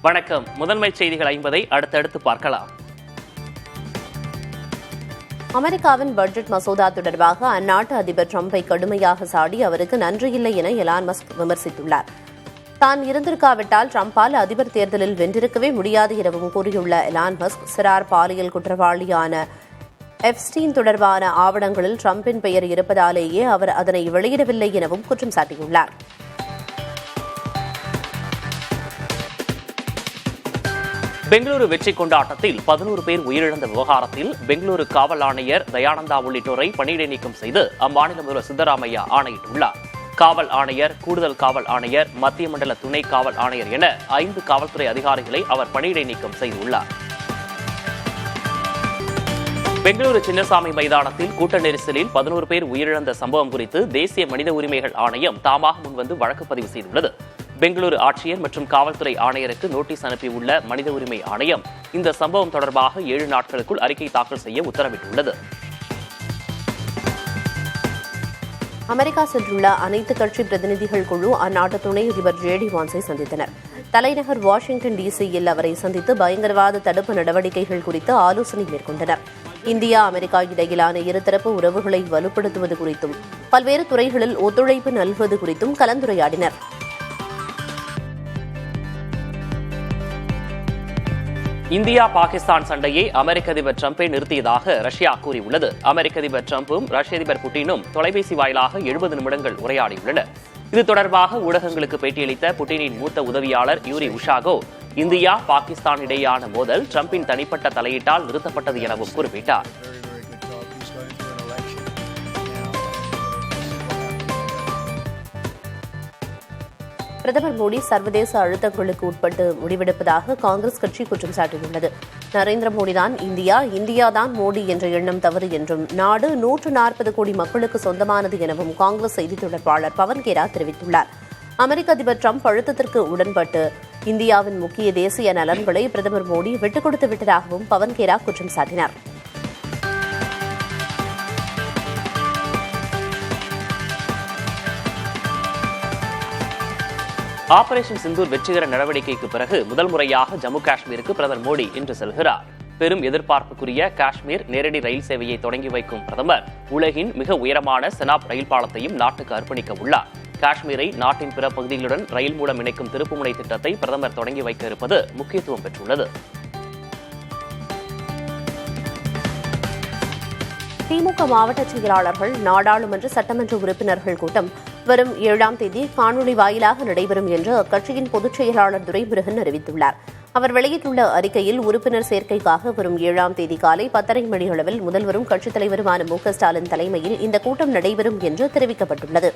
வணக்கம். முதன்மை செய்திகள் 50 அடுத்தடுத்து பார்க்கலாம். அமெரிக்காவின் பட்ஜெட் மசோதா தொடர்பாக அந்நாட்டு அதிபர் டிரம்பை கடுமையாக சாடி அவருக்கு நன்றியில்லை என எலான் மஸ்க் விமர்சித்துள்ளார். தான் இருந்திருக்காவிட்டால் டிரம்பால் அதிபர் தேர்தலில் வென்றிருக்கவே முடியாது எனவும் கூறியுள்ள எலான் மஸ்க், சிறார் பாலியல் குற்றவாளியான எப்ஸ்டீன் தொடர்பான ஆவணங்களில் டிரம்பின் பெயர் இருப்பதாலேயே அவர் அதனை வெளியிடவில்லை எனவும் குற்றம் சாட்டியுள்ளார். பெங்களூரு வெற்றி கொண்டாட்டத்தில் 11 பேர் உயிரிழந்த விவகாரத்தில் பெங்களூரு காவல் ஆணையர் தயானந்தா உள்ளிட்டோரை பணியிடை நீக்கம் செய்து அம்மாநில முதல்வர் சித்தராமையா ஆணையிட்டுள்ளார். காவல் ஆணையர், கூடுதல் காவல் ஆணையர், மத்திய மண்டல துணை காவல் ஆணையர் என 5 காவல்துறை அதிகாரிகளை அவர் பணியிடை நீக்கம் செய்துள்ளார். பெங்களூரு சின்னசாமி மைதானத்தில் கூட்ட நெரிசலில் 11 பேர் உயிரிழந்த சம்பவம் குறித்து தேசிய மனித உரிமைகள் ஆணையம் தாமாக முன்வந்து வழக்கு பதிவு செய்துள்ளது. பெங்களூரு ஆட்சியர் மற்றும் காவல்துறை ஆணையருக்கு நோட்டீஸ் அனுப்பியுள்ள மனித உரிமை ஆணையம் இந்த சம்பவம் தொடர்பாக 7 நாட்களுக்குள் அறிக்கை தாக்கல் செய்ய உத்தரவிட்டுள்ளது. அமெரிக்கா சென்றுள்ள அனைத்து கட்சி பிரதிநிதிகள் குழு அந்நாட்டு துணை அதிபர் ஜேடி வான்ஸை சந்தித்தனர். தலைநகர் வாஷிங்டன் டிசியில் அவரை சந்தித்து பயங்கரவாத தடுப்பு நடவடிக்கைகள் குறித்து ஆலோசனை மேற்கொண்டனர். இந்தியா அமெரிக்கா இடையிலான இருதரப்பு உறவுகளை வலுப்படுத்துவது குறித்தும் பல்வேறு துறைகளில் ஒத்துழைப்பு நல்குவது குறித்தும் கலந்துரையாடினர். இந்தியா பாகிஸ்தான் சண்டையை அமெரிக்க அதிபர் டிரம்பை நிறுத்தியதாக ரஷ்யா கூறியுள்ளது. அமெரிக்க அதிபர் டிரம்பும் ரஷ்ய அதிபர் புட்டினும் தொலைபேசி வாயிலாக 70 நிமிடங்கள் உரையாடியுள்ளனர். இது தொடர்பாக ஊடகங்களுக்கு பேட்டியளித்த புட்டினின் மூத்த உதவியாளர் யூரி உஷாகோ, இந்தியா பாகிஸ்தான் இடையேயான மோதல் டிரம்பின் தனிப்பட்ட தலையீட்டால் நிறுத்தப்பட்டது எனவும் குறிப்பிட்டார். பிரதமர் மோடி சர்வதேச அழுத்தங்களுக்கு உட்பட்டு முடிவெடுப்பதாக காங்கிரஸ் கட்சி குற்றம் சாட்டியுள்ளது. நரேந்திர மோடிதான் இந்தியா, இந்தியாதான் மோடி என்ற எண்ணம் தவறு என்றும் நாடு 140 கோடி மக்களுக்கு சொந்தமானது எனவும் காங்கிரஸ் செய்தித் தொடர்பாளர் பவன் கேரா தெரிவித்துள்ளார். அமெரிக்க அதிபர் டிரம்ப் அழுத்தத்திற்கு உடன்பட்டு இந்தியாவின் முக்கிய தேசிய நலன்களை பிரதமர் மோடி விட்டுக் கொடுத்து விட்டதாகவும் பவன் கேரா குற்றம் சாட்டினார். ஆபரேஷன் சிந்தூர் வெற்றிகர நடவடிக்கைக்கு பிறகு முதல் முறையாக ஜம்மு காஷ்மீருக்கு பிரதமர் மோடி இன்று செல்கிறார். பெரும் எதிர்பார்ப்புக்குரிய காஷ்மீர் நேரடி ரயில் சேவையை தொடங்கி வைக்கும் பிரதமர் உலகின் மிக உயரமான செனாப் ரயில் பாலத்தையும் நாட்டுக்கு அர்ப்பணிக்க உள்ளார். காஷ்மீரை நாட்டின் பிற பகுதிகளுடன் ரயில் மூலம் இணைக்கும் திருப்புமுனை திட்டத்தை பிரதமர் தொடங்கி வைக்க இருப்பது முக்கியத்துவம் பெற்றுள்ளது. திமுக மாவட்ட செயலாளர்கள், நாடாளுமன்ற சட்டமன்ற உறுப்பினர்கள் கூட்டம் வரும் 7ஆம் தேதி காணொலி வாயிலாக நடைபெறும் என்று அக்கட்சியின் பொதுச் செயலாளர் துரைமுருகன் அறிவித்துள்ளார். அவர் வெளியிட்டுள்ள அறிக்கையில், உறுப்பினர் சேர்க்கைக்காக வரும் 7ஆம் தேதி காலை 10:30 மணி அளவில் முதல்வரும் கட்சித் தலைவருமான மு.க. ஸ்டாலின் தலைமையில் இந்த கூட்டம் நடைபெறும் என்று தெரிவிக்கப்பட்டுள்ளது.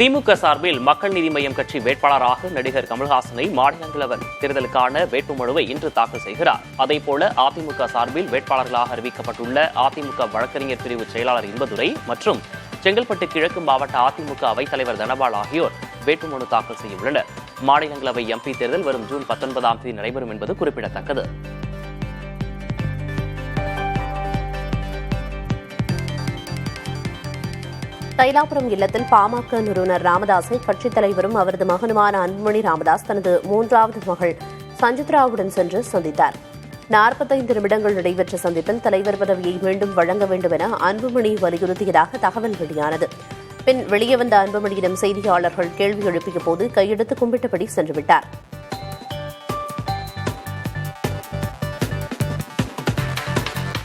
திமுக சார்பில் மக்கள் நீதி மய்யம் கட்சி வேட்பாளராக நடிகர் கமல்ஹாசனை மாநிலங்களவை தேர்தலுக்கான வேட்புமனுவை இன்று தாக்கல் செய்கிறார். அதேபோல அதிமுக சார்பில் வேட்பாளர்களாக அறிவிக்கப்பட்டுள்ள அதிமுக வழக்கறிஞர் பிரிவு செயலாளர் இன்பதுரை மற்றும் செங்கல்பட்டு கிழக்கு மாவட்ட அதிமுக அவைத்தலைவர் தனபால் ஆகியோர் வேட்புமனு தாக்கல் செய்ய உள்ளனர். மாநிலங்களவை எம்பி தேர்தல் வரும் ஜூன் 19ஆம் தேதி நடைபெறும் என்பது குறிப்பிடத்தக்கது. தைலாபுரம் இல்லத்தில் பாமக நிறுவனர் ராமதாஸை கட்சித் தலைவரும் அவரது மகனுமான அன்புமணி ராமதாஸ் தனது 3வது மகள் சஞ்சித்ராவுடன் சென்று சந்தித்தார். 45 நிமிடங்கள் நடைபெற்ற சந்திப்பில் தலைவர் பதவியை மீண்டும் வழங்க வேண்டும் என அன்புமணி வலியுறுத்தியதாக தகவல் வெளியானது. பின் வெளியே வந்த அன்புமணியிடம் செய்தியாளர்கள் கேள்வி எழுப்பிய போது கையெடுத்து கும்பிட்டபடி சென்றுவிட்டார்.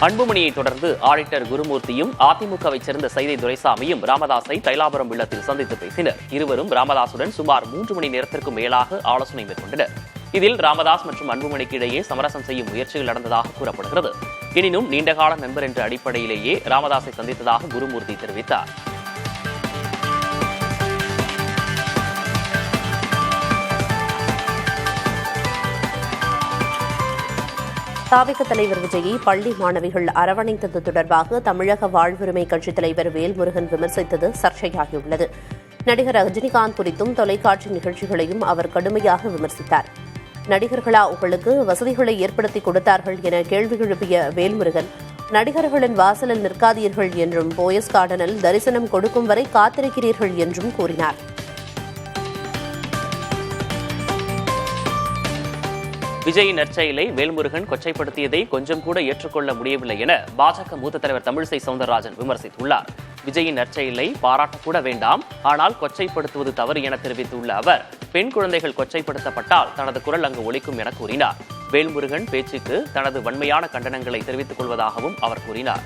அன்புமணியை தொடர்ந்து ஆடிட்டர் குருமூர்த்தியும் அதிமுகவை சேர்ந்த சைதை துரைசாமியும் ராமதாஸை தைலாபுரம் இல்லத்தில் சந்தித்து பேசினர். இருவரும் ராமதாசுடன் சுமார் 3 மணி நேரத்திற்கும் மேலாக ஆலோசனை மேற்கொண்டனர். இதில் ராமதாஸ் மற்றும் அன்புமணிக்கு இடையே சமரசம் செய்யும் முயற்சிகள் நடந்ததாக கூறப்படுகிறது. எனினும் நீண்டகால நண்பர் என்ற அடிப்படையிலேயே ராமதாஸை சந்தித்ததாக குருமூர்த்தி தெரிவித்தார். தாவிக தலைவர் விஜயை பள்ளி மாணவிகள் அரவணைத்தது தொடர்பாக தமிழக வாழ்வுரிமை கட்சித் தலைவர் வேல்முருகன் விமர்சித்தது சர்ச்சையாகியுள்ளது. நடிகர் ரஜினிகாந்த் குறித்தும் தொலைக்காட்சி நிகழ்ச்சிகளையும் அவர் கடுமையாக விமர்சித்தார். நடிகர்களா உங்களுக்கு வசதிகளை ஏற்படுத்தி கொடுத்தார்கள் என கேள்வி எழுப்பிய வேல்முருகன், நடிகர்களின் வாசலில் நிற்காதீர்கள் என்றும் போயஸ் கார்டனில் தரிசனம் கொடுக்கும் வரை காத்திருக்கிறீர்கள் என்றும் கூறினார். விஜயின் நற்செயலை வேல்முருகன் கொச்சைப்படுத்தியதை கொஞ்சம் கூட ஏற்றுக்கொள்ள முடியவில்லை என பாஜக மூத்த தலைவர் தமிழிசை சவுந்தரராஜன் விமர்சித்துள்ளார். விஜயின் நற்செயலை பாராட்டக்கூட வேண்டாம், ஆனால் கொச்சைப்படுத்துவது தவறு என தெரிவித்துள்ள அவர், பெண் குழந்தைகள் கொச்சைப்படுத்தப்பட்டால் தனது குரல் அங்கு ஒலிக்கும் என கூறினார். வேல்முருகன் பேச்சுக்கு தனது வன்மையான கண்டனங்களை தெரிவித்துக் கொள்வதாகவும் அவர் கூறினார்.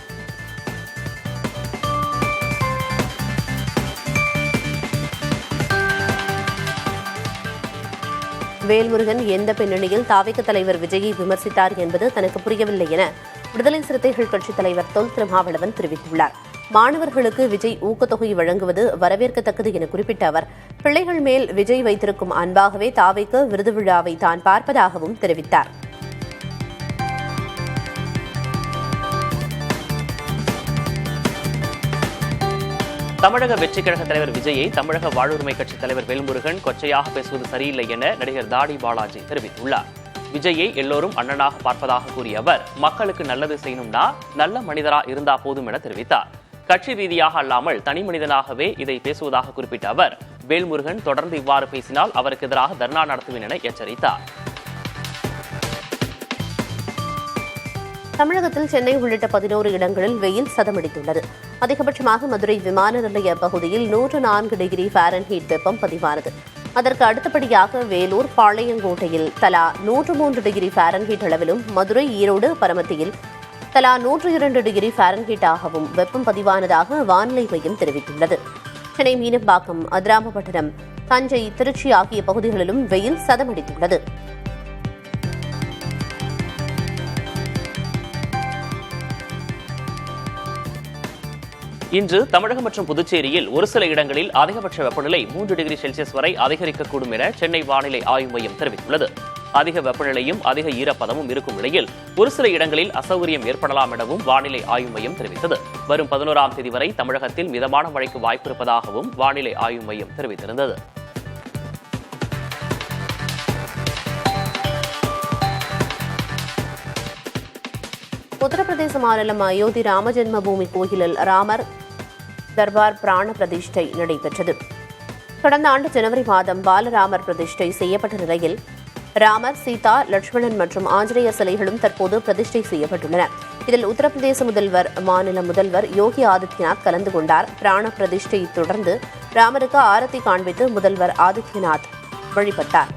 வேல்முருகன் எந்த பின்னணியில் தாவேக தலைவர் விஜயை விமர்சித்தார் என்பது தனக்கு புரியவில்லை என விடுதலை சிறுத்தைகள் கட்சித் தலைவர் தொல் திருமாவளவன் தெரிவித்துள்ளார். மாணவர்களுக்கு விஜய் ஊக்கத்தொகை வழங்குவது வரவேற்கத்தக்கது என குறிப்பிட்ட அவர், பிள்ளைகள் மேல் விஜய் வைத்திருக்கும் அன்பாகவே தாவேக விருது விழாவை தான் பார்ப்பதாகவும் தெரிவித்தார். தமிழக வெற்றிக் கழக தலைவர் விஜயை தமிழக வாழ்வுரிமை கட்சித் தலைவர் வேல்முருகன் கொச்சையாக பேசுவது சரியில்லை என நடிகர் தாடி பாலாஜி தெரிவித்துள்ளார். விஜயை எல்லோரும் அண்ணனாக பார்ப்பதாக கூறிய அவர், மக்களுக்கு நல்லது செய்யணும்னா நல்ல மனிதரா இருந்தா போதும் என தெரிவித்தார். கட்சி ரீதியாக அல்லாமல் தனி மனிதனாகவே இதை பேசுவதாக குறிப்பிட்ட அவர், வேல்முருகன் தொடர்ந்து இவ்வாறு பேசினால் அவருக்கு எதிராக தர்ணா நடத்துவேன் என எச்சரித்தார். தமிழகத்தில் சென்னை உள்ளிட்ட 11 இடங்களில் வெயில் சதமடித்துள்ளது. அதிகபட்சமாக மதுரை விமான நிலைய பகுதியில் 104 டிகிரி ஃபாரன்ஹீட் வெப்பம் பதிவானது. அதற்கு அடுத்தபடியாக வேலூர், பாளையங்கோட்டையில் தலா 103 டிகிரி ஃபாரன்ஹீட் அளவிலும், மதுரை, ஈரோடு, பரமத்தியில் தலா 102 டிகிரி ஃபாரன்ஹீட்டாகவும் வெப்பம் பதிவானதாக வானிலை மையம் தெரிவித்துள்ளது. சென்னை மீனம்பாக்கம், அதிராமபட்டினம், தஞ்சை, திருச்சி ஆகிய பகுதிகளிலும் வெயில் சதமடித்துள்ளது. இன்று தமிழகம் மற்றும் புதுச்சேரியில் ஒரு சில இடங்களில் அதிகபட்ச வெப்பநிலை 3 டிகிரி செல்சியஸ் வரை அதிகரிக்கக்கூடும் என சென்னை வானிலை ஆய்வு மையம் தெரிவித்துள்ளது. அதிக வெப்பநிலையும் அதிக ஈரப்பதமும் இருக்கும் நிலையில் ஒரு சில இடங்களில் அசௌகரியம் ஏற்படலாம் எனவும் வானிலை ஆய்வு மையம் தெரிவித்தது. வரும் 11ஆம் தேதி வரை தமிழகத்தில் மிதமான மழைக்கு வாய்ப்பு இருப்பதாகவும் வானிலை ஆய்வு மையம் தெரிவித்திருந்தது. உத்தரப்பிரதேச மாநிலம் அயோத்தி ராமஜென்ம பூமி கோயிலில் ராமர் தர்பார் பிராண பிரதிஷ்டை நடைபெற்றது. கடந்த ஆண்டு ஜனவரி மாதம் பாலராமர் பிரதிஷ்டை செய்யப்பட்ட நிலையில் ராமர், சீதா, லட்சுமணன் மற்றும் ஆஞ்சநேயர் சிலைகளும் தற்போது பிரதிஷ்டை செய்யப்பட்டுள்ளன. இதில் உத்தரப்பிரதேச மாநில முதல்வர் யோகி ஆதித்யநாத் கலந்து கொண்டார். பிராண பிரதிஷ்டையை தொடர்ந்து ராமருக்கு ஆரத்தி காண்பித்து முதல்வர் ஆதித்யநாத் வழிபட்டார்.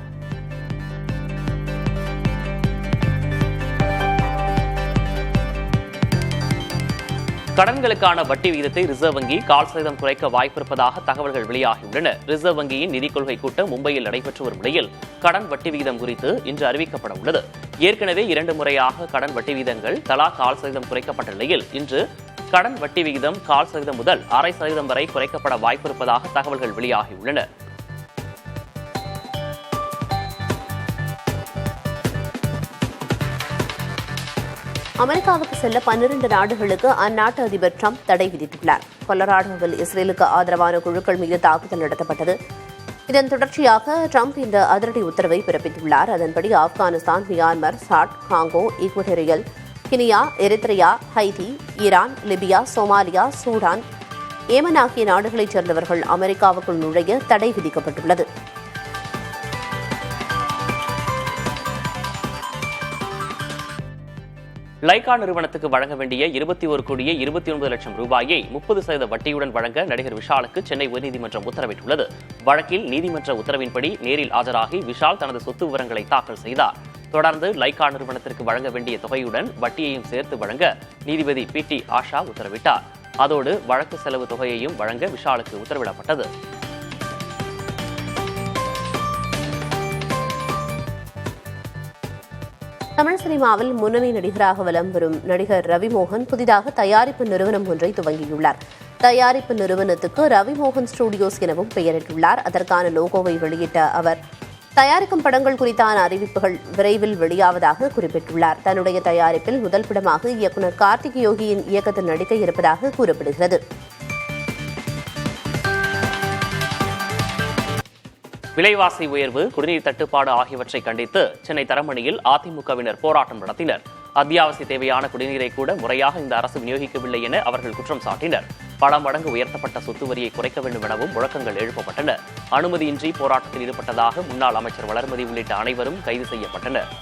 கடன்களுக்கான வட்டி விகிதத்தை ரிசர்வ் வங்கி 0.25% குறைக்க வாய்ப்பிருப்பதாக தகவல்கள் வெளியாகியுள்ளன. ரிசர்வ் வங்கியின் நிதிக் கொள்கை கூட்டம் மும்பையில் நடைபெற்று வரும் நிலையில் கடன் வட்டி விகிதம் குறித்து இன்று அறிவிக்கப்பட உள்ளது. ஏற்கனவே 2 முறையாக கடன் வட்டி விகிதங்கள் தலா 0.25% குறைக்கப்பட்ட நிலையில் இன்று கடன் வட்டி விகிதம் 0.25% முதல் 0.5% வரை குறைக்கப்பட வாய்ப்பிருப்பதாக தகவல்கள் வெளியாகியுள்ளன. அமெரிக்காவுக்கு செல்ல 12 நாடுகளுக்கு அந்நாட்டு அதிபர் ட்ரம்ப் தடை விதித்துள்ளார். கொலராடோவில் இஸ்ரேலுக்கு ஆதரவான குழுக்கள் மீது தாக்குதல் நடத்தப்பட்டது. இதன் தொடர்ச்சியாக ட்ரம்ப் இந்த அதிரடி உத்தரவை பிறப்பித்துள்ளார். அதன்படி Afghanistan, Myanmar, Chad, Congo, Equatorial Guinea, Eritrea, Haiti, Iran, Libya, Somalia, Sudan, Yemen ஆகிய நாடுகளைச் சேர்ந்தவர்கள் அமெரிக்காவுக்குள் நுழைய தடை விதிக்கப்பட்டுள்ளது. லைகா நிறுவனத்துக்கு வழங்க வேண்டிய 21,29 லட்சம் ரூபாயை 30% வட்டியுடன் வழங்க நடிகர் விஷாலுக்கு சென்னை உயர்நீதிமன்றம் உத்தரவிட்டுள்ளது. வழக்கில் நீதிமன்ற உத்தரவின்படி நேரில் ஆஜராகி விஷால் தனது சொத்து விவரங்களை தாக்கல் செய்தார். தொடர்ந்து லைகா நிறுவனத்திற்கு வழங்க வேண்டிய தொகையுடன் வட்டியையும் சேர்த்து வழங்க நீதிபதி PT ஆஷா உத்தரவிட்டார். அதோடு வழக்கு செலவு தொகையையும் வழங்க விஷாலுக்கு உத்தரவிடப்பட்டது. தமிழ் சினிமாவில் முன்னணி நடிகராக வலம் வரும் நடிகர் ரவிமோகன் புதிதாக தயாரிப்பு நிறுவனம் ஒன்றை துவங்கியுள்ளார். தயாரிப்பு நிறுவனத்துக்கு ரவிமோகன் ஸ்டுடியோஸ் எனவும் பெயரிட்டுள்ளார். அதற்கான லோகோவை வெளியிட்ட அவர், தயாரிக்கும் படங்கள் குறித்தான அறிவிப்புகள் விரைவில் வெளியாவதாக குறிப்பிட்டுள்ளார். தன்னுடைய தயாரிப்பில் முதல் படமாக இயக்குநர் கார்த்திக் யோகியின் இயக்கத்தில் நடிக்க இருப்பதாக கூறப்படுகிறது. விலைவாசி உயர்வு, குடிநீர் தட்டுப்பாடு ஆகியவற்றை கண்டித்து சென்னை தரமணியில் அதிமுகவினர் போராட்டம் நடத்தினர். அத்தியாவசிய தேவையான குடிநீரை கூட முறையாக இந்த அரசு விநியோகிக்கவில்லை என அவர்கள் குற்றம் சாட்டினர். பல மடங்கு உயர்த்தப்பட்ட சொத்து வரியை குறைக்க வேண்டும் எனவும் முழக்கங்கள் எழுப்பப்பட்டன. அனுமதியின்றி போராட்டத்தில் ஈடுபட்டதாக முன்னாள் அமைச்சர் வளர்மதி உள்ளிட்ட அனைவரும் கைது செய்யப்பட்டனர்.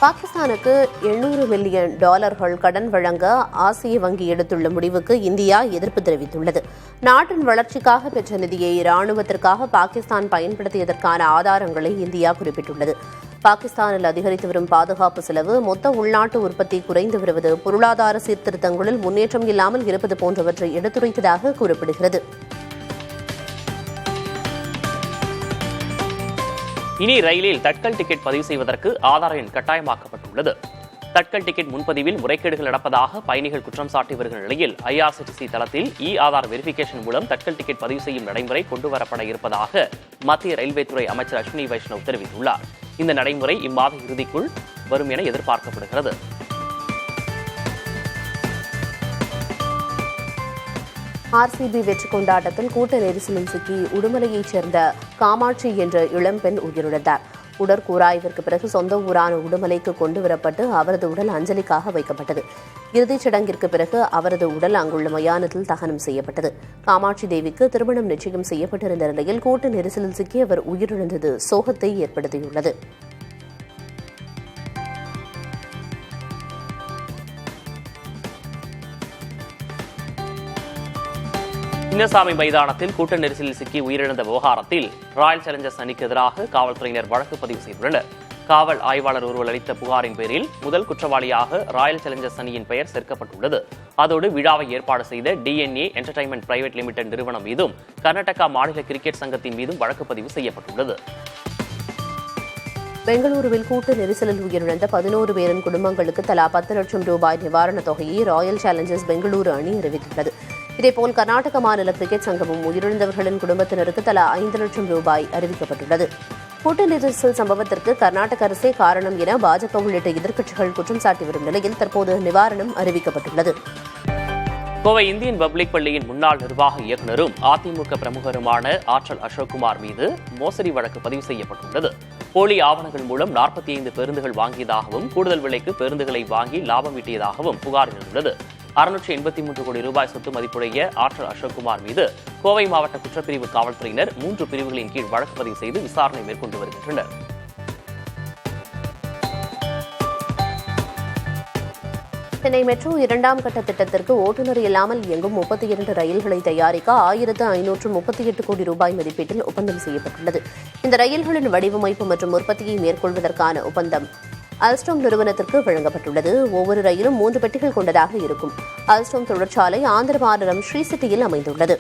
பாகிஸ்தானுக்கு $800 மில்லியன் கடன் வழங்க ஆசிய வங்கி எடுத்துள்ள முடிவுக்கு இந்தியா எதிர்ப்பு தெரிவித்துள்ளது. நாட்டின் வளர்ச்சிக்காக பெற்ற நிதியை ராணுவத்திற்காக பாகிஸ்தான் பயன்படுத்தியதற்கான ஆதாரங்களை இந்தியா குறிப்பிட்டுள்ளது. பாகிஸ்தானில் அதிகரித்து வரும் பாதுகாப்பு செலவு, மொத்த உள்நாட்டு உற்பத்தி குறைந்து வருவது, பொருளாதார சீர்திருத்தங்களில் முன்னேற்றம் இல்லாமல் இருப்பது போன்றவற்றை எடுத்துரைத்ததாக கூறப்படுகிறது. இனி ரயிலில் தட்கல் டிக்கெட் பதிவு செய்வதற்கு ஆதார் எண் கட்டாயமாக்கப்பட்டுள்ளது. தட்கல் டிக்கெட் முன்பதிவில் முறைகேடுகள் நடப்பதாக பயணிகள் குற்றம் சாட்டி வருகிற நிலையில் IRCTC தளத்தில் ஆதார் வெரிஃபிகேஷன் மூலம் தட்கல் டிக்கெட் பதிவு செய்யும் நடைமுறை கொண்டுவரப்பட இருப்பதாக மத்திய ரயில்வே துறை அமைச்சர் அஸ்வினி வைஷ்ணவ் தெரிவித்துள்ளார். இந்த நடைமுறை இம்மாத இறுதிக்குள் வரும் என எதிர்பார்க்கப்படுகிறது. RCB வெற்றி கொண்டாட்டத்தில் கூட்ட நெரிசலில் சிக்கி உடுமலையைச் சேர்ந்த காமாட்சி என்ற இளம்பெண் உயிரிழந்தார். உடற்கூராய்விற்கு பிறகு சொந்த ஊரான உடுமலைக்கு கொண்டுவரப்பட்டு அவரது உடல் அஞ்சலிக்காக வைக்கப்பட்டது. இறுதிச் சடங்கிற்கு பிறகு அவரது உடல் அங்குள்ள மயானத்தில் தகனம் செய்யப்பட்டது. காமாட்சி தேவிக்கு திருமணம் நிச்சயம் செய்யப்பட்டிருந்த நிலையில் கூட்ட நெரிசலில் சிக்கி அவர் உயிரிழந்தது சோகத்தை ஏற்படுத்தியுள்ளது. சின்னசாமி மைதானத்தில் கூட்ட நெரிசலில் சிக்கி உயிரிழந்த விவகாரத்தில் ராயல் சேலஞ்சர்ஸ் அணிக்கு எதிராக காவல்துறையினர் வழக்கு பதிவு செய்துள்ளனர். காவல் ஆய்வாளர் ஒருவர் அளித்த புகாரின் பேரில் முதல் குற்றவாளியாக ராயல் சேலஞ்சர்ஸ் அணியின் பெயர் சேர்க்கப்பட்டுள்ளது. அதோடு விழாவை ஏற்பாடு செய்த DNA என்டர்டைன்மெண்ட் பிரைவேட் லிமிடெட் நிறுவனம் மீதும் கர்நாடகா மாநில கிரிக்கெட் சங்கத்தின் மீதும் வழக்கு பதிவு செய்யப்பட்டுள்ளது. பெங்களூருவில் கூட்ட நெரிசலில் உயிரிழந்த 11 பேரின் குடும்பங்களுக்கு தலா 10 லட்சம் ரூபாய் நிவாரணத் தொகையை ராயல் சேலஞ்சர்ஸ் பெங்களூரு அணி அறிவித்துள்ளது. இதேபோல் கர்நாடக மாநில கிரிக்கெட் சங்கமும் உயிரிழந்தவர்களின் குடும்பத்தினருக்கு தலா 5 லட்சம் ரூபாய் அறிவிக்கப்பட்டுள்ளது. கூட்ட நெரிசல் சம்பவத்திற்கு கர்நாடக அரசே காரணம் என பாஜக உள்ளிட்ட எதிர்க்கட்சிகள் குற்றம் சாட்டி வரும் நிலையில் தற்போது நிவாரணம் அறிவிக்கப்பட்டுள்ளது. கோவை இந்தியன் பப்ளிக் பள்ளியின் முன்னாள் நிர்வாக இயக்குநரும் அதிமுக பிரமுகருமான ஆற்றல் அசோக்குமார் மீது மோசடி வழக்கு பதிவு செய்யப்பட்டுள்ளது. போலி ஆவணங்கள் மூலம் 45 பேருந்துகள் வாங்கியதாகவும் கூடுதல் விலைக்கு பேருந்துகளை வாங்கி லாபம் ஈட்டியதாகவும் புகார் எழுந்துள்ளது. 683 கோடி ரூபாய் சொத்து மதிப்புடைய ஆற்றல் அசோக்குமார் மீது கோவை மாவட்ட குற்றப்பிரிவு காவல்துறையினர் 3 பிரிவுகளின் கீழ் வழக்கு பதிவு செய்து விசாரணை மேற்கொண்டு வருகின்றனர். சென்னை மெட்ரோ 2ஆம் கட்ட திட்டத்திற்கு ஓட்டுநர் இல்லாமல் இயங்கும் 32 ரயில்களை தயாரிக்க 1538 கோடி ரூபாய் மதிப்பீட்டில் ஒப்பந்தம் செய்யப்பட்டுள்ளது. இந்த ரயில்களின் வடிவமைப்பு மற்றும் உற்பத்தியை மேற்கொள்வதற்கான ஒப்பந்தம் அல்ஸ்டோம் நிறுவனத்திற்கு வழங்கப்பட்டுள்ளது. ஒவ்வொரு ரயிலும் 3 பெட்டிகள் கொண்டதாக இருக்கும். அல்ஸ்டோம் தொழிற்சாலை ஆந்திர மாநிலம் ஸ்ரீசிட்டியில் அமைந்துள்ளது.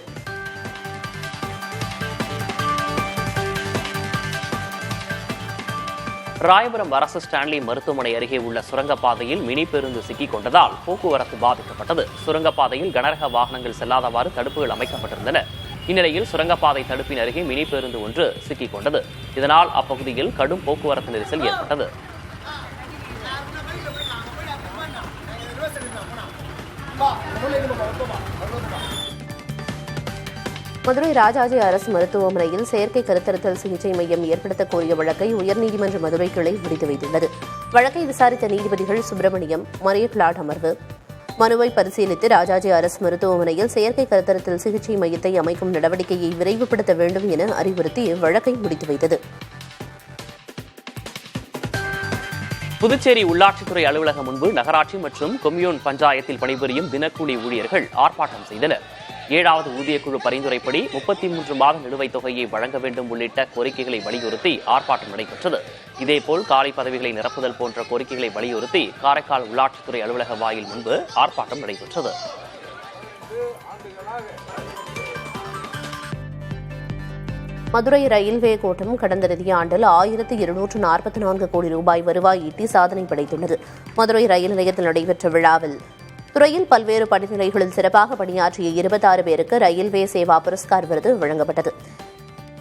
ராயபுரம் அரசு ஸ்டான்லி மருத்துவமனை அருகே உள்ள சுரங்கப்பாதையில் மினி பேருந்து சிக்கிக் கொண்டதால் போக்குவரத்து பாதிக்கப்பட்டது. சுரங்கப்பாதையில் கனரக வாகனங்கள் செல்லாதவாறு தடுப்புகள் அமைக்கப்பட்டிருந்தன. இந்நிலையில் சுரங்கப்பாதை தடுப்பின் அருகே மினி பேருந்து ஒன்று சிக்கிக் கொண்டது. இதனால் அப்பகுதியில் கடும் போக்குவரத்து நெரிசல் ஏற்பட்டது. மதுரை ராஜாஜி அரசு மருத்துவமனையில் செயற்கை கருத்தரித்தல் சிகிச்சை மையம் ஏற்படுத்த கோரிய வழக்கை உயர்நீதிமன்ற மதுரை கிளை முடித்து வைத்துள்ளது. வழக்கை விசாரித்த நீதிபதிகள் சுப்பிரமணியம், மரியக்லாட் அமர்வு மனுவை பரிசீலித்து ராஜாஜி அரசு மருத்துவமனையில் செயற்கை கருத்தரித்தல் சிகிச்சை மையத்தை அமைக்கும் நடவடிக்கையை விரைவுபடுத்த வேண்டும் என அறிவுறுத்தி வழக்கை முடித்து வைத்தது. புதுச்சேரி உள்ளாட்சித்துறை அலுவலகம் முன்பு நகராட்சி மற்றும் கொம்யூன் பஞ்சாயத்தில் பணிபுரியும் தினக்கூலி ஊழியர்கள் ஆர்ப்பாட்டம் செய்தனர். 7வது ஊதியக்குழு பரிந்துரைப்படி 33 மாத நிலுவைத் தொகையை வழங்க வேண்டும் உள்ளிட்ட கோரிக்கைகளை வலியுறுத்தி ஆர்ப்பாட்டம் நடைபெற்றது. இதேபோல் காலி பதவிகளை நிரப்புதல் போன்ற கோரிக்கைகளை வலியுறுத்தி காரைக்கால் உள்ளாட்சித்துறை அலுவலக வாயில் முன்பு ஆர்ப்பாட்டம் நடைபெற்றது. மதுரை ரயில்வே கோட்டம் கடந்த நிதியாண்டில் 1244 கோடி ரூபாய் வருவாய் ஈட்டி சாதனை படைத்துள்ளது. மதுரை ரயில் நிலையத்தில் நடைபெற்ற விழாவில் துறையில் பல்வேறு படிநிலைகளில் சிறப்பாக பணியாற்றிய 26 பேருக்கு ரயில்வே சேவா புரஸ்கார் விருது வழங்கப்பட்டது.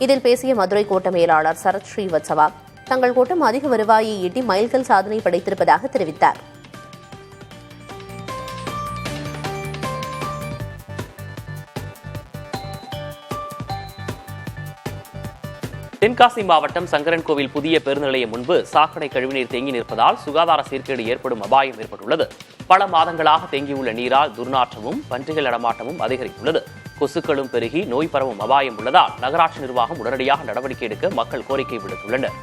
இதில் பேசிய மதுரை கோட்ட மேலாளர் சரத் ஸ்ரீவத்சவா தங்கள் கோட்டம் அதிக வருவாயை ஈட்டி மைல்கல் சாதனை படைத்திருப்பதாக தெரிவித்தார். தென்காசி மாவட்டம் சங்கரன்கோவில் புதிய பேருந்து நிலையம் முன்பு சாக்கடை கழிவுநீர் தேங்கி நிற்பதால் சுகாதார சீர்கேடு ஏற்படும் அபாயம் ஏற்பட்டுள்ளது. பல மாதங்களாக தேங்கியுள்ள நீரால் துர்நாற்றமும் பன்றிகள் நடமாட்டமும் அதிகரித்துள்ளது. கொசுக்களும் பெருகி நோய் பரவும் அபாயம் உள்ளதால் நகராட்சி நிர்வாகம் உடனடியாக நடவடிக்கை எடுக்க மக்கள் கோரிக்கை விடுத்துள்ளனர்.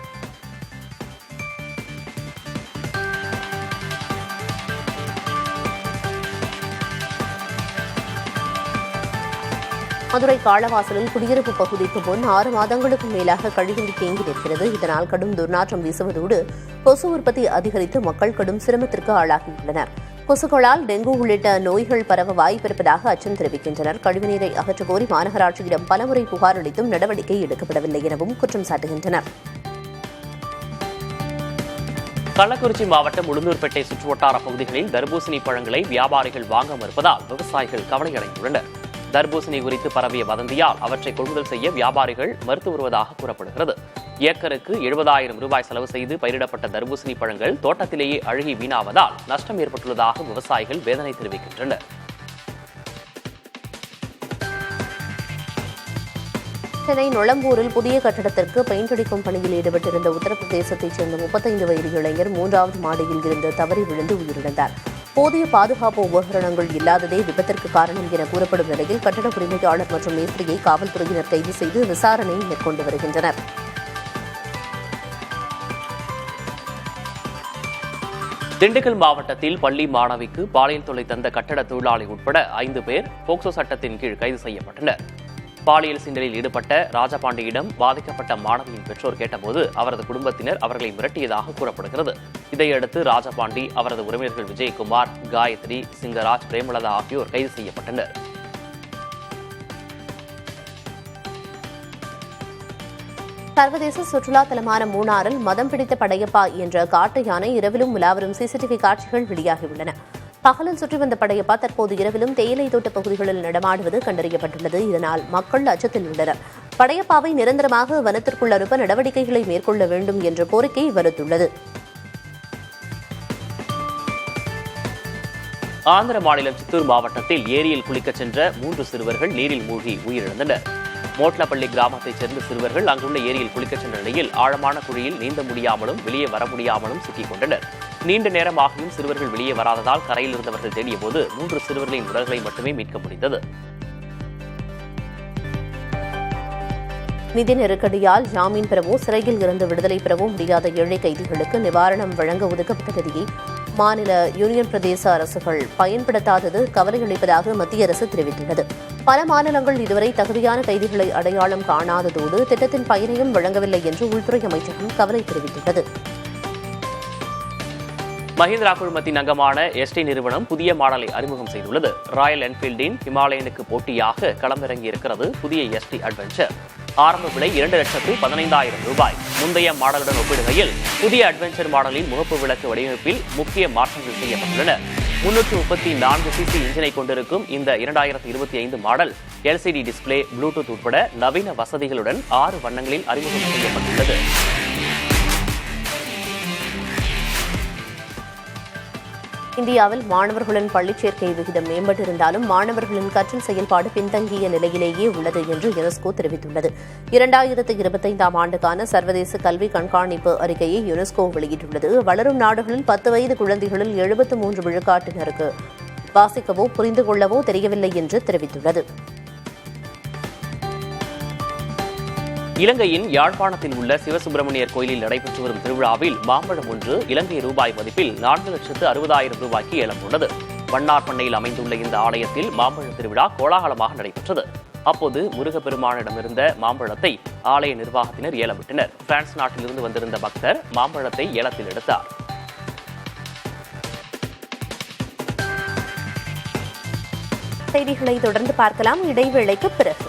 மதுரை காளவாசலில் குடியிருப்பு பகுதிக்கு முன் 6 மாதங்களுக்கு மேலாக கழிவுநீர் தேங்கி நிற்கிறது. இதனால் கடும் துர்நாற்றம் வீசுவதோடு கொசு உற்பத்தி அதிகரித்து மக்கள் கடும் சிரமத்திற்கு ஆளாகியுள்ளனர். கொசுக்களால் டெங்கு உள்ளிட்ட நோய்கள் பரவ வாய்ப்பிருப்பதாக அச்சம் தெரிவிக்கின்றனர். கழிவுநீரை அகற்றக் கோரி மாநகராட்சியிடம் பலமுறை புகார் அளித்தும் நடவடிக்கை எடுக்கப்படவில்லை எனவும் குற்றம் சாட்டுகின்றனர். கள்ளக்குறிச்சி மாவட்டம் உளுந்தூர்பேட்டை சுற்றுவட்டார பகுதிகளில் தர்பூசணி பழங்களை வியாபாரிகள் வாங்க மறுப்பதால் விவசாயிகள் கவலையடைந்துள்ளனர். தர்பூசணி குறித்து பரவிய வதந்தியால் அவற்றை கொள்முதல் செய்ய வியாபாரிகள் மறுத்து வருவதாக கூறப்படுகிறது. ஏக்கருக்கு 70,000 ரூபாய் செலவு செய்து பயிரிடப்பட்ட தர்பூசணி பழங்கள் தோட்டத்திலேயே அழுகி வீணாவதால் நஷ்டம் ஏற்பட்டுள்ளதாக விவசாயிகள் வேதனை தெரிவிக்கின்றனர். சென்னை நொளம்பூரில் புதிய கட்டடத்திற்கு பெயிண்ட் அடிக்கும் பணியில் ஈடுபட்டிருந்த உத்தரப்பிரதேசத்தைச் சேர்ந்த 35 வயது இளைஞர் 3வது மாடியில் இருந்து தவறி விழுந்து உயிரிழந்தார். போதிய பாதுகாப்பு உபகரணங்கள் இல்லாததே விபத்திற்கு காரணம் என கூறப்படும் நிலையில் கட்டட உரிமையாளர் மற்றும் மேஸ்திரியை காவல்துறையினர் கைது செய்து விசாரணை மேற்கொண்டு வருகின்றனர். திண்டுக்கல் மாவட்டத்தில் பள்ளி மாணவிக்கு பாலியல் தொல்லை தந்த கட்டட தொழிலாளி உட்பட 5 பேர் போக்சோ சட்டத்தின் கீழ் கைது செய்யப்பட்டனர். பாலியல் சீண்டலில் ஈடுபட்ட ராஜபாண்டியிடம் பாதிக்கப்பட்ட மாணவியின் பெற்றோர் கேட்டபோது அவரது குடும்பத்தினர் அவர்களை மிரட்டியதாக கூறப்படுகிறது. இதையடுத்து ராஜபாண்டி, அவரது உறவினர்கள் விஜயகுமார், காயத்ரி, சிங்கராஜ், பிரேமலதா ஆகியோர் கைது செய்யப்பட்டனர். சர்வதேச சுற்றுலா தலமான மூணாறில் மதம் பிடித்த படையப்பா என்ற காட்டு யானை இரவிலும் உலாவரும் சிசிடிவி காட்சிகள் வெளியாகியுள்ளன. பகலில் சுற்றி வந்த படையப்பா தற்போது இரவிலும் தேயிலை தோட்ட பகுதிகளில் நடமாடுவது கண்டறியப்பட்டுள்ளது. இதனால் மக்கள் அச்சத்தில் உள்ளனர். படையப்பாவை நிரந்தரமாக வனத்திற்குள் அனுப்ப நடவடிக்கைகளை மேற்கொள்ள வேண்டும் என்ற கோரிக்கை வலுத்துள்ளது. ஆந்திர மாநிலம் சித்தூர் மாவட்டத்தில் ஏரியில் குளிக்கச் சென்ற 3 சிறுவர்கள் நீரில் மூழ்கி உயிரிழந்தனர். மோட்லப்பள்ளி கிராமத்தைச் சேர்ந்த சிறுவர்கள் அங்குள்ள ஏரியில் குளிக்கச் சென்ற நிலையில் ஆழமான குழியில் நீந்த முடியாமலும் வெளியே வர முடியாமலும் சிக்கிக் கொண்டனர். நீண்ட நேரமாகியும் சிறுவர்கள் வெளியே வராததால் கரையில் இருந்தவர்கள் தேடிய போது 3 சிறுவர்களின் உடல்களை மட்டுமே மீட்க முடிந்தது. நிதி நெருக்கடியால் ஜாமீன் பெறவோ சிறையில் இருந்து விடுதலை பெறவோ முடியாத ஏழை கைதிகளுக்கு நிவாரணம் வழங்க ஒதுக்கப்பட்ட நிதியை மாநில யூனியன் பிரதேச அரசுகள் பயன்படுத்தாதது கவலையளிப்பதாக மத்திய அரசு தெரிவித்துள்ளது. பல மாநிலங்கள் இதுவரை தகுதியான கைதிகளை அடையாளம் காணாததோடு திட்டத்தின் பயனையும் வழங்கவில்லை என்று உள்துறை அமைச்சகம் கவலை தெரிவித்துள்ளது. மஹிந்திரா குழுமத்தின் அங்கமான எஸ்டி நிறுவனம் புதிய மாடலை அறிமுகம் செய்துள்ளது. ராயல் என்ஃபீல்டின் ஹிமாலயனுக்கு போட்டியாக களமிறங்கியிருக்கிறது புதிய எஸ்டி அட்வென்ச்சர். ஆரம்ப விலை 2,15,000 ரூபாய். முந்தைய மாடலுடன் ஒப்பிடுகையில் புதிய அட்வென்ச்சர் மாடலின் முகப்பு விளக்கு வடிவமைப்பில் முக்கிய மாற்றங்கள் செய்யப்பட்டுள்ளன. 334 சிசி இன்ஜினை கொண்டிருக்கும் இந்த 2025 மாடல் எல்சிடி டிஸ்பிளே, ப்ளூடூத் உட்பட நவீன வசதிகளுடன் 6 வண்ணங்களில் அறிமுகம் செய்யப்பட்டுள்ளது. இந்தியாவில் மாணவர்களின் பள்ளிச் சேர்க்கை விகிதம் மேம்பட்டிருந்தாலும் மாணவர்களின் கற்றல் செயல்பாடு பின்தங்கிய நிலையிலேயே உள்ளது என்று யுனெஸ்கோ தெரிவித்துள்ளது. 2025ஆம் ஆண்டுக்கான சர்வதேச கல்வி கண்காணிப்பு அறிக்கையை யுனெஸ்கோ வெளியிட்டுள்ளது. வளரும் நாடுகளில் 10 வயது குழந்தைகளில் 73 விழுக்காட்டினருக்கு வாசிக்கவோ புரிந்து கொள்ளவோ தெரியவில்லை என்று தெரிவித்துள்ளது. இலங்கையின் யாழ்ப்பாணத்தில் உள்ள சிவசுப்பிரமணியர் கோயிலில் நடைபெற்று வரும் திருவிழாவில் மாம்பழம் ஒன்று இலங்கை ரூபாய் மதிப்பில் 4,60,60,000 ரூபாய்க்கு ஏலமுள்ளது. வண்ணார்பண்ணையில் அமைந்துள்ள இந்த ஆலயத்தில் மாம்பழ திருவிழா கோலாகலமாக நடைபெற்றது. அப்போது முருகப்பெருமானிடமிருந்த மாம்பழத்தை ஆலய நிர்வாகத்தினர் ஏலமிட்டனர். பிரான்ஸ் நாட்டிலிருந்து வந்திருந்த பக்தர் மாம்பழத்தை ஏலத்தில் எடுத்தார். செய்திகளை தொடர்ந்து பார்க்கலாம், இடைவேளைக்கு பிறகு.